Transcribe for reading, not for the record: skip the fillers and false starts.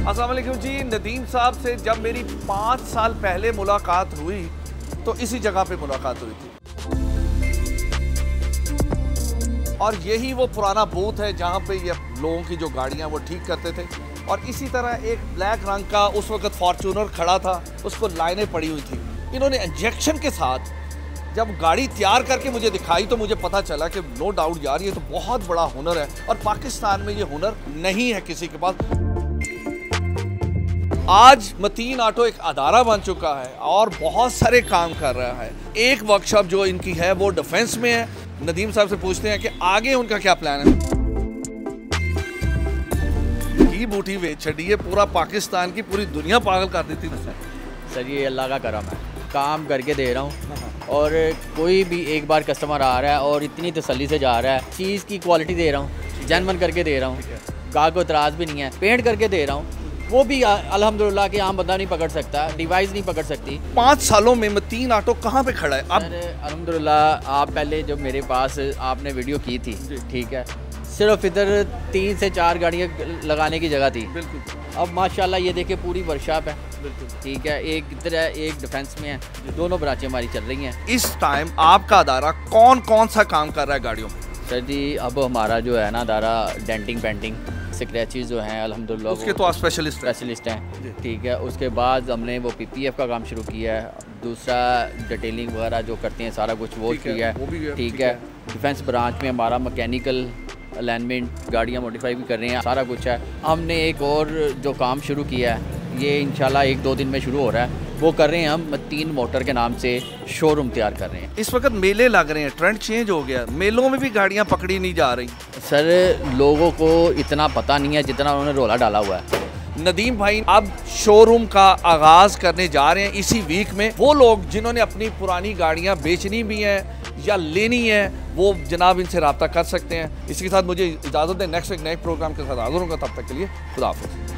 अस्सलाम वालेकुम जी। नदीम साहब से जब मेरी 5 साल पहले मुलाकात हुई तो इसी जगह पे मुलाकात हुई थी और यही वो पुराना बूथ है जहाँ पे ये लोगों की जो गाड़ियाँ वो ठीक करते थे। और इसी तरह एक ब्लैक रंग का उस वक्त फॉर्चूनर खड़ा था, उसको लाइनें पड़ी हुई थी। इन्होंने इंजेक्शन के साथ जब गाड़ी तैयार करके मुझे दिखाई तो मुझे पता चला कि नो डाउट यार ये तो बहुत बड़ा हुनर है और पाकिस्तान में ये हुनर नहीं है किसी के पास। आज मतीन ऑटो एक अदारा बन चुका है और बहुत सारे काम कर रहा है। एक वर्कशॉप जो इनकी है वो डिफेंस में है। नदीम साहब से पूछते हैं कि आगे उनका क्या प्लान है। की बूटी बेच छड़ी है, पूरा पाकिस्तान की पूरी दुनिया पागल कर देती थी। सर ये अल्लाह का करम है, काम करके दे रहा हूँ और कोई भी एक बार कस्टमर आ रहा है और इतनी तसल्ली से जा रहा है, चीज़ की क्वालिटी दे रहा हूँ, जेन्युइन करके दे रहा हूँ, गाहक को इतराज़ भी नहीं है। पेंट करके दे रहा हूँ, वो भी अल्हम्दुलिल्लाह कि आम बंदा नहीं पकड़ सकता, डिवाइस नहीं पकड़ सकती। 5 सालों में मतीन ऑटो कहाँ पे खड़ा है अब? अल्हम्दुलिल्लाह आप पहले जब मेरे पास आपने वीडियो की थी, ठीक है, सिर्फ इधर 3 से 4 गाड़ियाँ लगाने की जगह थी। बिल्कुल। अब माशाल्लाह ये देखिए पूरी वर्कशॉप है। बिल्कुल ठीक है, एक इधर है एक डिफेंस में है, दोनों ब्रांचें हमारी चल रही हैं। इस टाइम आपका अदारा कौन कौन सा काम कर रहा है गाड़ियों में? सर जी अब हमारा जो है ना अदारा डेंटिंग पेंटिंग स्क्रैचेस जो हैं अल्हम्दुलिल्लाह उसके तो आप स्पेशलिस्ट हैं, ठीक है। उसके बाद हमने वो PPF का काम शुरू किया है, दूसरा डिटेलिंग वगैरह जो करते हैं सारा कुछ वो किया है, ठीक है। डिफेंस ब्रांच में हमारा मैकेनिकल अलाइनमेंट गाड़ियाँ मॉडिफाई भी कर रहे हैं, सारा कुछ है। हमने एक और जो काम शुरू किया है ये इंशाल्लाह 1-2 दिन में शुरू हो रहा है, वो कर रहे हैं हम मतीन मोटर के नाम से शोरूम तैयार कर रहे हैं। इस वक्त मेले लग रहे हैं, ट्रेंड चेंज हो गया, मेलों में भी गाड़ियाँ पकड़ी नहीं जा रही। सर लोगों को इतना पता नहीं है जितना उन्होंने रोला डाला हुआ है। नदीम भाई अब शोरूम का आगाज करने जा रहे हैं इसी वीक में। वो लोग जिन्होंने अपनी पुरानी गाड़ियाँ बेचनी भी हैं या लेनी है वो जनाब इनसे रब्ता कर सकते हैं। इसी के साथ मुझे इजाज़त दें, नेक्स्ट एक नए प्रोग्राम के साथ हाज़िर होगा। तब तक के लिए खुदा हाफ़िज़।